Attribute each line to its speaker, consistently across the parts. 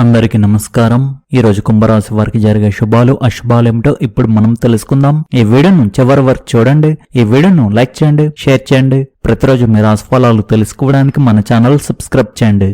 Speaker 1: అందరికీ నమస్కారం. ఈ రోజు కుంభరాశి వారికి జరిగే శుభాలు అశుభాలు ఏమిటో ఇప్పుడు మనం తెలుసుకుందాం. ఈ వీడియోను చివరి వరకు చూడండి. ఈ వీడియోను లైక్ చేయండి, షేర్ చేయండి. ప్రతిరోజు మీ రాశి ఫలాలు తెలుసుకోవడానికి మన ఛానల్ సబ్స్క్రైబ్ చేయండి.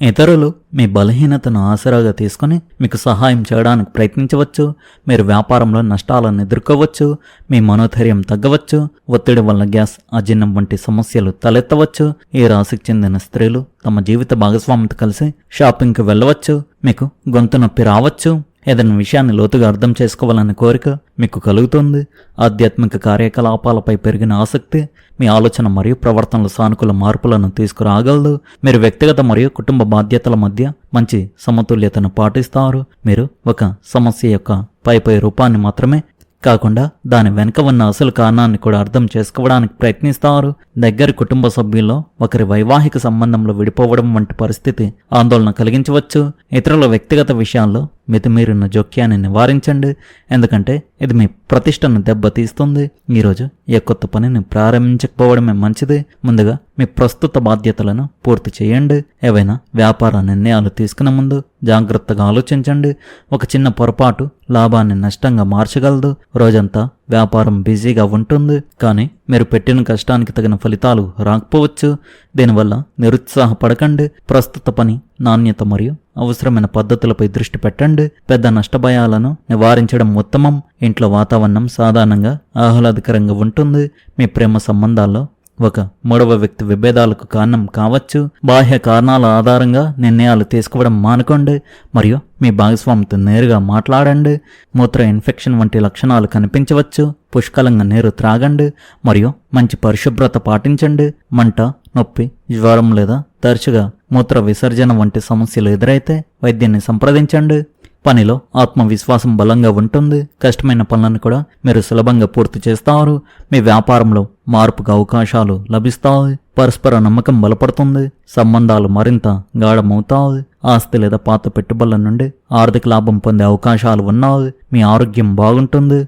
Speaker 1: ఇతరులు మీ బలహీనతను ఆసరాగా తీసుకుని మీకు సహాయం చేయడానికి ప్రయత్నించవచ్చు. మీరు వ్యాపారంలో నష్టాలను ఎదుర్కోవచ్చు. మీ మనోధైర్యం తగ్గవచ్చు. ఒత్తిడి వల్ల గ్యాస్, అజీర్ణం వంటి సమస్యలు తలెత్తవచ్చు. ఈ రాశికి చెందిన స్త్రీలు తమ జీవిత భాగస్వామితో కలిసి షాపింగ్కి వెళ్ళవచ్చు. మీకు గొంతు నొప్పి రావచ్చు. ఏదైనా విషయాన్ని లోతుగా అర్థం చేసుకోవాలనే కోరిక మీకు కలుగుతుంది. ఆధ్యాత్మిక కార్యకలాపాలపై పెరిగిన ఆసక్తి మీ ఆలోచన మరియు ప్రవర్తనలో సానుకూల మార్పులను తీసుకురాగలదు. మీరు వ్యక్తిగత మరియు కుటుంబ బాధ్యతల మధ్య మంచి సమతుల్యతను పాటిస్తారు. మీరు ఒక సమస్య యొక్క పై రూపాన్ని మాత్రమే కాకుండా దాని వెనుక ఉన్న అసలు కారణాన్ని కూడా అర్థం చేసుకోవడానికి ప్రయత్నిస్తారు. దగ్గరి కుటుంబ సభ్యుల్లో ఒకరి వైవాహిక సంబంధంలో విడిపోవడం వంటి పరిస్థితి ఆందోళన కలిగించవచ్చు. ఇతరుల వ్యక్తిగత విషయాల్లో మితిమీరిన జోక్యాన్ని నివారించండి, ఎందుకంటే ఇది మీ ప్రతిష్టను దెబ్బతీస్తుంది. ఈరోజు ఏ కొత్త పనిని ప్రారంభించకపోవడమే మంచిది. ముందుగా మీ ప్రస్తుత బాధ్యతలను పూర్తి చేయండి. ఏవైనా వ్యాపార నిర్ణయాలు తీసుకునే ముందు జాగ్రత్తగా ఆలోచించండి. ఒక చిన్న పొరపాటు లాభాన్ని నష్టంగా మార్చగలదు. రోజంతా వ్యాపారం బిజీగా ఉంటుంది, కానీ మీరు పెట్టిన కష్టానికి తగిన ఫలితాలు రాకపోవచ్చు. దీనివల్ల నిరుత్సాహపడకండి. ప్రస్తుత పని నాణ్యత మరియు అవసరమైన పద్ధతులపై దృష్టి పెట్టండి. పెద్ద నష్టభయాలను నివారించడం ఉత్తమం. ఇంట్లో వాతావరణం సాధారణంగా ఆహ్లాదకరంగా ఉంటుంది. మీ ప్రేమ సంబంధాల్లో ఒక మూడవ వ్యక్తి విభేదాలకు కారణం కావచ్చు. బాహ్య కారణాల ఆధారంగా నిర్ణయాలు తీసుకోవడం మానుకోండి మరియు మీ భాగస్వామితో నేరుగా మాట్లాడండి. మూత్ర ఇన్ఫెక్షన్ వంటి లక్షణాలు కనిపించవచ్చు. పుష్కలంగా నీరు త్రాగండి మరియు మంచి పరిశుభ్రత పాటించండి. మంట, నొప్పి, జ్వరం లేదా తరచుగా మూత్ర విసర్జన వంటి సమస్యలు ఎదురైతే వైద్యాన్ని సంప్రదించండి. పనిలో ఆత్మవిశ్వాసం బలంగా ఉంటుంది. కష్టమైన పనులను కూడా మీరు సులభంగా పూర్తి చేస్తారు. మీ వ్యాపారంలో మార్పుకు అవకాశాలు లభిస్తాయి. పరస్పర నమ్మకం బలపడుతుంది. సంబంధాలు మరింత గాఢమవుతాయి. ఆస్తి లేదా పాత పెట్టుబడుల నుండి ఆర్థిక లాభం పొందే అవకాశాలు ఉన్నాయి. మీ ఆరోగ్యం బాగుంటుంది.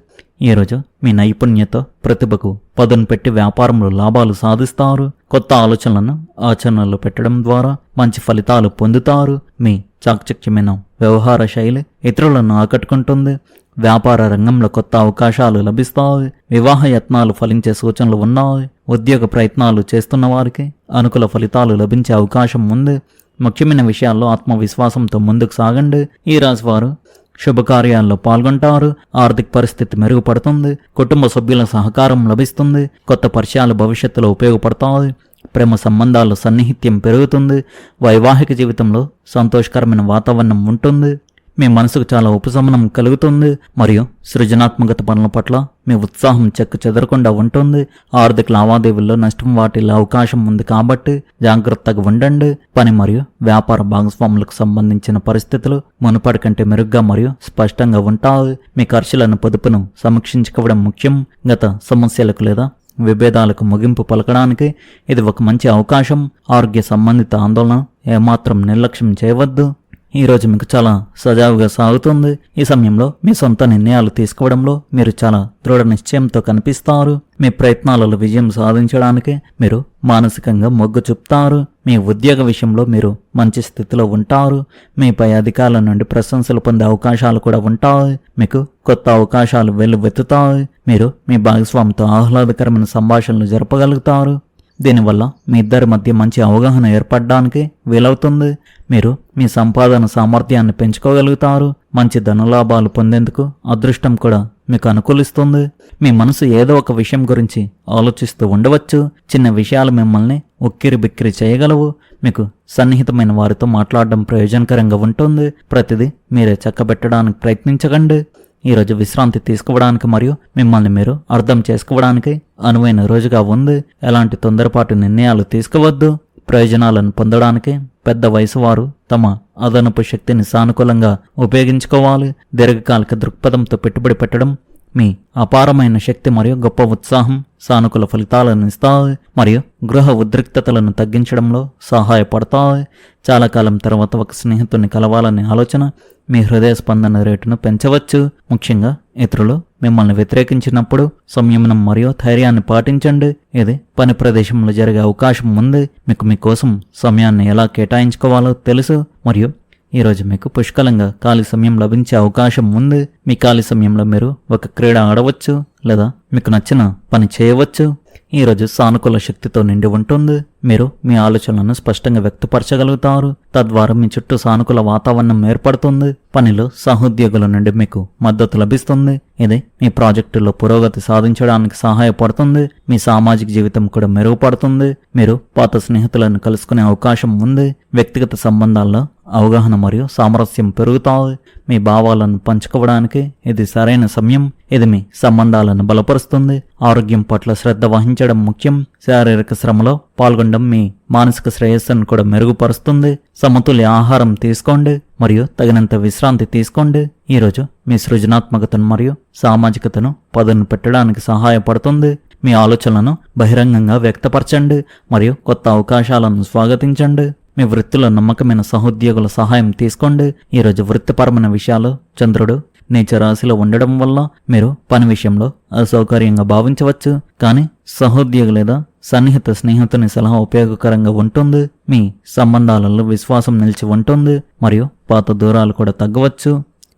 Speaker 1: ఈరోజు మీ నైపుణ్యత, ప్రతిభకు పదును పెట్టి వ్యాపారంలో లాభాలు సాధిస్తారు. కొత్త ఆలోచనలను ఆచరణలో పెట్టడం ద్వారా మంచి ఫలితాలు పొందుతారు. మీ చాకచక్యమైన వ్యవహార శైలి ఇతరులను ఆకట్టుకుంటుంది. వ్యాపార రంగంలో కొత్త అవకాశాలు లభిస్తాయి. వివాహ యత్నాలు ఫలించే సూచనలు ఉన్నాయి. ఉద్యోగ ప్రయత్నాలు చేస్తున్న వారికి అనుకూల ఫలితాలు లభించే అవకాశం ఉంది. ముఖ్యమైన విషయాల్లో ఆత్మవిశ్వాసంతో ముందుకు సాగండి. ఈ రాశివారు శుభకార్యాల్లో పాల్గొంటారు. ఆర్థిక పరిస్థితి మెరుగుపడుతుంది. కుటుంబ సభ్యుల సహకారం లభిస్తుంది. కొత్త పరిచయాలు భవిష్యత్తులో ఉపయోగపడతాయి. ప్రేమ సంబంధాల్లో సన్నిహిత్యం పెరుగుతుంది. వైవాహిక జీవితంలో సంతోషకరమైన వాతావరణం ఉంటుంది. మీ మనసుకు చాలా ఉపశమనం కలుగుతుంది మరియు సృజనాత్మకత పనుల పట్ల మీ ఉత్సాహం చెక్కు చెదరకుండా ఉంటుంది. ఆర్థిక లావాదేవీల్లో నష్టం వాటిల్లే అవకాశం ఉంది కాబట్టి జాగ్రత్తగా ఉండండి. పని మరియు వ్యాపార భాగస్వాములకు సంబంధించిన పరిస్థితులు మునుపటి కంటే మెరుగ్గా మరియు స్పష్టంగా ఉంటాయి. మీ ఖర్చులను పొదుపును సమీక్షించుకోవడం ముఖ్యం. గత సమస్యలకు లేదా విభేదాలకు ముగింపు పలకడానికి ఇది ఒక మంచి అవకాశం. ఆరోగ్య సంబంధిత ఆందోళన ఏమాత్రం నిర్లక్ష్యం చేయవద్దు. ఈరోజు మీకు చాలా సజావుగా సాగుతుంది. ఈ సమయంలో మీ సొంత నిర్ణయాలు తీసుకోవడంలో మీరు చాలా దృఢ నిశ్చయంతో కనిపిస్తారు. మీ ప్రయత్నాలలో విజయం సాధించడానికి మీరు మానసికంగా మొగ్గు చూపుతారు. మీ ఉద్యోగ విషయంలో మీరు మంచి స్థితిలో ఉంటారు. మీ పై అధికారుల నుండి ప్రశంసలు పొందే అవకాశాలు కూడా ఉంటాయి. మీకు కొత్త అవకాశాలు వెల్లువెత్తుతాయి. మీరు మీ భాగస్వామితో ఆహ్లాదకరమైన సంభాషణలు జరపగలుగుతారు. దీనివల్ల మీ ఇద్దరి మధ్య మంచి అవగాహన ఏర్పడడానికి వీలవుతుంది. మీరు మీ సంపాదన సామర్థ్యాన్ని పెంచుకోగలుగుతారు. మంచి ధనలాభాలు పొందేందుకు అదృష్టం కూడా మీకు అనుకూలిస్తుంది. మీ మనసు ఏదో ఒక విషయం గురించి ఆలోచిస్తూ ఉండవచ్చు. చిన్న విషయాలు మిమ్మల్ని ఉక్కిరి బిక్కిరి చేయగలవు. మీకు సన్నిహితమైన వారితో మాట్లాడడం ప్రయోజనకరంగా ఉంటుంది. ప్రతిదీ మీరే చక్కబెట్టడానికి ప్రయత్నించకండి. ఈరోజు విశ్రాంతి తీసుకోవడానికి మరియు మిమ్మల్ని మీరు అర్థం చేసుకోవడానికి అనువైన రోజుగా ఉంది. ఎలాంటి తొందరపాటు నిర్ణయాలు తీసుకోవద్దు. ప్రయోజనాలను పొందడానికి పెద్ద వయసు వారు తమ అదనపు శక్తిని సానుకూలంగా ఉపయోగించుకోవాలి. దీర్ఘకాలిక దృక్పథంతో పెట్టుబడి పెట్టడం మీ అపారమైన శక్తి మరియు గొప్ప ఉత్సాహం సానుకూల ఫలితాలను ఇస్తాయి మరియు గృహ ఉద్రిక్తతలను తగ్గించడంలో సహాయపడతాయి. చాలా కాలం తర్వాత ఒక స్నేహితుడిని కలవాలనే ఆలోచన మీ హృదయ స్పందన రేటును పెంచవచ్చు. ముఖ్యంగా ఇతరులు మిమ్మల్ని వ్యతిరేకించినప్పుడు సంయమనం మరియు ధైర్యాన్ని పాటించండి. ఇది పని ప్రదేశంలో జరిగే అవకాశం ఉంది. మీకు మీకోసం సమయాన్ని ఎలా కేటాయించుకోవాలో తెలుసు మరియు ఈరోజు మీకు పుష్కలంగా ఖాళీ సమయం లభించే అవకాశం ఉంది. మీ ఖాళీ సమయంలో మీరు ఒక క్రీడ ఆడవచ్చు లేదా మీకు నచ్చిన పని చేయవచ్చు. ఈరోజు సానుకూల శక్తితో నిండి ఉంటుంది. మీరు మీ ఆలోచనలను స్పష్టంగా వ్యక్తపరచగలుగుతారు. తద్వారా మీ చుట్టూ సానుకూల వాతావరణం ఏర్పడుతుంది. పనిలో సహోద్యోగుల నుండి మీకు మద్దతు లభిస్తుంది. ఇది మీ ప్రాజెక్టులో పురోగతి సాధించడానికి సహాయపడుతుంది. మీ సామాజిక జీవితం కూడా మెరుగుపడుతుంది. మీరు పాత స్నేహితులను కలుసుకునే అవకాశం ఉంది. వ్యక్తిగత సంబంధాల్లో అవగాహన మరియు సామరస్యం పెరుగుతాయి. మీ భావాలను పంచుకోవడానికి ఇది సరైన సమయం. ఇది మీ సంబంధాలను బలపరుస్తుంది. ఆరోగ్యం పట్ల శ్రద్ధ వహించడం ముఖ్యం. శారీరక శ్రమలో పాల్గొనడం మీ మానసిక శ్రేయస్సును కూడా మెరుగుపరుస్తుంది. సమతుల్య ఆహారం తీసుకోండి మరియు తగినంత విశ్రాంతి తీసుకోండి. ఈరోజు మీ సృజనాత్మకతను మరియు సామాజికతను పదును పెట్టడానికి సహాయపడుతుంది. మీ ఆలోచనలను బహిరంగంగా వ్యక్తపరచండి మరియు కొత్త అవకాశాలను స్వాగతించండి. మీ వృత్తిలో నమ్మకమైన సహోద్యోగుల సహాయం తీసుకోండి. ఈరోజు వృత్తిపరమైన విషయాలు చంద్రుడు నీచ రాశిలో ఉండడం వల్ల మీరు పని విషయంలో అసౌకర్యంగా భావించవచ్చు. కానీ సహోద్యోగి లేదా సన్నిహిత స్నేహితుని సలహా ఉపయోగకరంగా ఉంటుంది. మీ సంబంధాలలో విశ్వాసం నిలిచి ఉంటుంది మరియు పాత దూరాలు కూడా తగ్గవచ్చు.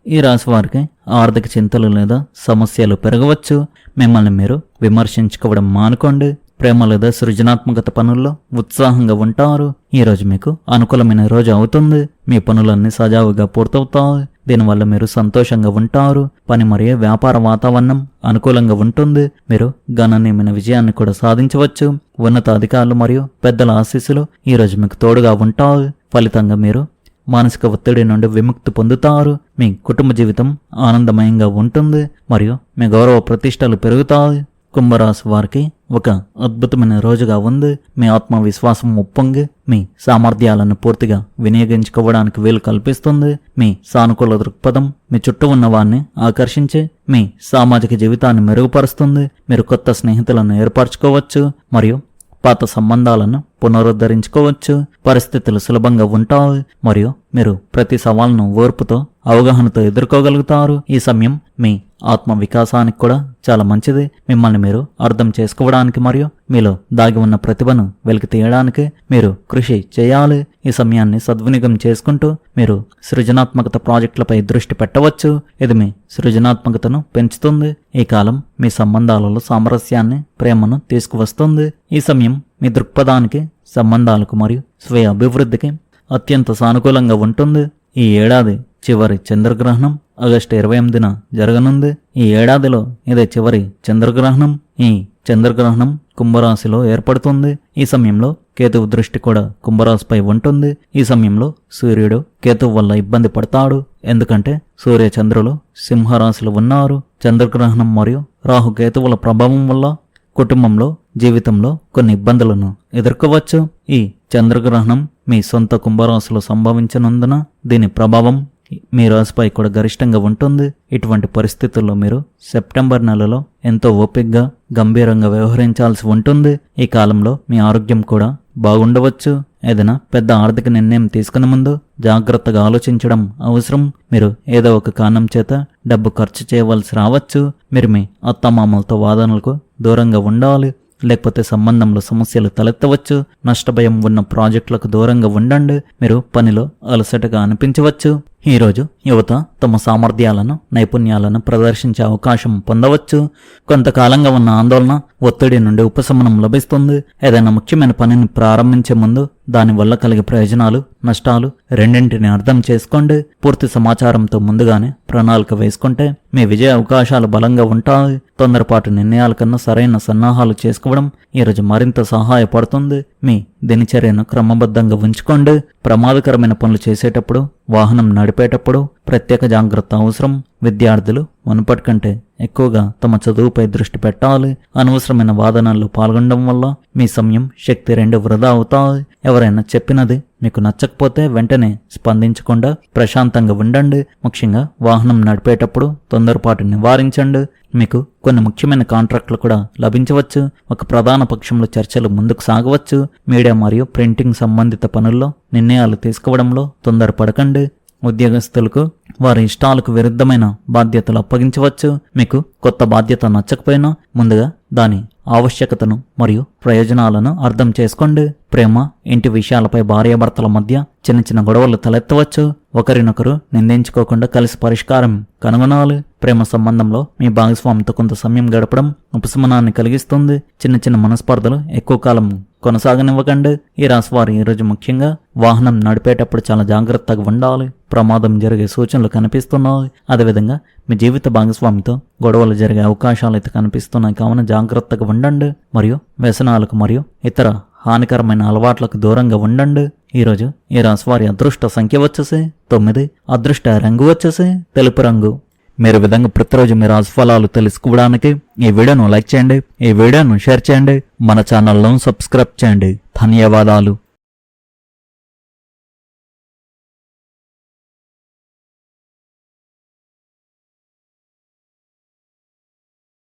Speaker 1: ఈ రాశి వారికి ఆర్థిక చింతలు లేదా సమస్యలు పెరగవచ్చు. మిమ్మల్ని మీరు విమర్శించుకోవడం మానుకోండి. ప్రేమ లేదా సృజనాత్మకత పనుల్లో ఉత్సాహంగా ఉంటారు. ఈరోజు మీకు అనుకూలమైన రోజు అవుతుంది. మీ పనులన్నీ సజావుగా పూర్తవుతాయి. దీనివల్ల మీరు సంతోషంగా ఉంటారు. పని మరియు వ్యాపార వాతావరణం అనుకూలంగా ఉంటుంది. మీరు గణనీయమైన విజయాన్ని కూడా సాధించవచ్చు. ఉన్నత అధికారులు మరియు పెద్దల ఆశీస్సులు ఈరోజు మీకు తోడుగా ఉంటాయి. ఫలితంగా మీరు మానసిక ఒత్తిడి నుండి విముక్తి పొందుతారు. మీ కుటుంబ జీవితం ఆనందమయంగా ఉంటుంది మరియు మీ గౌరవ ప్రతిష్టలు పెరుగుతాయి. కుంభరాశి వారికి ఒక అద్భుతమైన రోజుగా ఉంది. మీ ఆత్మవిశ్వాసం ఉప్పొంగి మీ సామర్థ్యాలను పూర్తిగా వినియోగించుకోవడానికి వీలు కల్పిస్తుంది. మీ సానుకూల దృక్పథం మీ చుట్టూ ఉన్న వారిని ఆకర్షించి మీ సామాజిక జీవితాన్ని మెరుగుపరుస్తుంది. మీరు కొత్త స్నేహితులను ఏర్పరచుకోవచ్చు మరియు పాత సంబంధాలను పునరుద్ధరించుకోవచ్చు. పరిస్థితులు సులభంగా ఉంటాయి మరియు మీరు ప్రతి సవాల్ను ఓర్పుతో అవగాహనతో ఎదుర్కోగలుగుతారు. ఈ సమయం మీ ఆత్మ వికాసానికి కూడా చాలా మంచిది. మిమ్మల్ని మీరు అర్థం చేసుకోవడానికి మరియు మీలో దాగి ఉన్న ప్రతిభను వెలికి తీయడానికి మీరు కృషి చేయాలి. ఈ సమయాన్ని సద్వినియోగం చేసుకుంటూ మీరు సృజనాత్మకత ప్రాజెక్టులపై దృష్టి పెట్టవచ్చు. ఇది మీ సృజనాత్మకతను పెంచుతుంది. ఈ కాలం మీ సంబంధాలలో సామరస్యాన్ని ప్రేమను తీసుకువస్తుంది. ఈ సమయం మీ దృక్పథానికి సంబంధాలకు మరియు స్వయ అభివృద్ధికి అత్యంత సానుకూలంగా ఉంటుంది. ఈ ఏడాది చివరి చంద్రగ్రహణం ఆగస్టు 28న జరగనుంది. ఈ ఏడాదిలో ఇదే చివరి చంద్రగ్రహణం. ఈ చంద్రగ్రహణం కుంభరాశిలో ఏర్పడుతుంది. ఈ సమయంలో కేతువు దృష్టి కూడా కుంభరాశిపై ఉంటుంది. ఈ సమయంలో సూర్యుడు కేతువు వల్ల ఇబ్బంది పడతాడు. ఎందుకంటే సూర్య చంద్రులు సింహరాశిలో ఉన్నారు. చంద్రగ్రహణం మరియు రాహు కేతువుల ప్రభావం వల్ల కుటుంబంలో జీవితంలో కొన్ని ఇబ్బందులను ఎదుర్కోవచ్చు. ఈ చంద్రగ్రహణం మీ సొంత కుంభరాశిలో సంభవించనందున దీని ప్రభావం మీ రాశిపై కూడా గరిష్టంగా ఉంటుంది. ఇటువంటి పరిస్థితుల్లో మీరు సెప్టెంబర్ నెలలో ఎంతో ఓపికగా గంభీరంగా వ్యవహరించాల్సి ఉంటుంది. ఈ కాలంలో మీ ఆరోగ్యం కూడా బాగుండవచ్చు. ఏదైనా పెద్ద ఆర్థిక నిర్ణయం తీసుకునే ముందు జాగ్రత్తగా ఆలోచించడం అవసరం. మీరు ఏదో ఒక కారణం చేత డబ్బు ఖర్చు చేయవలసి రావచ్చు. మీరు మీ అత్తమామలతో వాదనలకు దూరంగా ఉండాలి. లేకపోతే సంబంధంలో సమస్యలు తలెత్తవచ్చు. నష్టభయం ఉన్న ప్రాజెక్టులకు దూరంగా ఉండండి. మీరు పనిలో అలసటగా అనిపించవచ్చు. ఈరోజు యువత తమ సామర్థ్యాలను నైపుణ్యాలను ప్రదర్శించే అవకాశం పొందవచ్చు. కొంతకాలంగా ఉన్న ఆందోళన ఒత్తిడి నుండి ఉపశమనం లభిస్తుంది. ఏదైనా ముఖ్యమైన పనిని ప్రారంభించే ముందు దానివల్ల కలిగే ప్రయోజనాలు నష్టాలు రెండింటిని అర్థం చేసుకోండి. పూర్తి సమాచారంతో ముందుగానే ప్రణాళిక వేసుకుంటే మీ విజయ అవకాశాలు బలంగా ఉంటాయి. తొందరపాటు నిర్ణయాల కన్నా సరైన సన్నాహాలు చేసుకోవడం ఈరోజు మరింత సహాయపడుతుంది. మీ దినచర్యను క్రమబద్ధంగా ఉంచుకోండి. ప్రమాదకరమైన పనులు చేసేటప్పుడు వాహనం నడిపేటప్పుడు ప్రత్యేక జాగ్రత్త అవసరం. విద్యార్థులు మునుపటి కంటే ఎక్కువగా తమ చదువుపై దృష్టి పెట్టాలి. అనవసరమైన వాదనల్లో పాల్గొనడం వల్ల మీ సమయం శక్తి రెండు వృధా అవుతాయి. ఎవరైనా చెప్పినది మీకు నచ్చకపోతే వెంటనే స్పందించకుండా ప్రశాంతంగా ఉండండి. ముఖ్యంగా వాహనం నడిపేటప్పుడు తొందరపాటు నివారించండి. మీకు కొన్ని ముఖ్యమైన కాంట్రాక్టులు కూడా లభించవచ్చు. ఒక ప్రధాన పక్షంలో చర్చలు ముందుకు సాగవచ్చు. మీడియా మరియు ప్రింటింగ్ సంబంధిత పనుల్లో నిర్ణయాలు తీసుకోవడంలో తొందరపడకండి. ఉద్యోగస్తులకు వారి ఇష్టాలకు విరుద్ధమైన బాధ్యతలు అప్పగించవచ్చు. మీకు కొత్త బాధ్యత నచ్చకపోయినా ముందుగా దాని ఆవశ్యకతను మరియు ప్రయోజనాలను అర్థం చేసుకోండి. ప్రేమ, ఇంటి విషయాలపై భార్యాభర్తల మధ్య చిన్న చిన్న గొడవలు తలెత్తవచ్చు. ఒకరినొకరు నిందించుకోకుండా కలిసి పరిష్కారం కనుగొనాలి. ప్రేమ సంబంధంలో మీ భాగస్వామితో కొంత సమయం గడపడం ఉపశమనాన్ని కలిగిస్తుంది. చిన్న చిన్న మనస్పర్ధలు ఎక్కువ కాలం కొనసాగనివ్వకండి. ఈ రాశి వారు ఈరోజు ముఖ్యంగా వాహనం నడిపేటప్పుడు చాలా జాగ్రత్తగా ఉండాలి. ప్రమాదం జరిగే సూచనలు కనిపిస్తున్నాయి. అదేవిధంగా మీ జీవిత భాగస్వామితో గొడవలు జరిగే అవకాశాలు అయితే కనిపిస్తున్నాయి. కావున జాగ్రత్తగా ఉండండి. మరియు వ్యసనాలకు మరియు ఇతర హానికరమైన అలవాట్లకు దూరంగా ఉండండి. ఈరోజు ఈ రాశి వారి అదృష్ట సంఖ్య వచ్చేసి 9. అదృష్ట రంగు వచ్చేసి తెలుపు రంగు. మీరు విధంగా ప్రతిరోజు మీ రాశి ఫలాలు తెలుసుకోవడానికి ఈ వీడియోను లైక్ చేయండి, ఈ వీడియోను షేర్ చేయండి, మన ఛానల్ను సబ్స్క్రైబ్ చేయండి. ధన్యవాదాలు.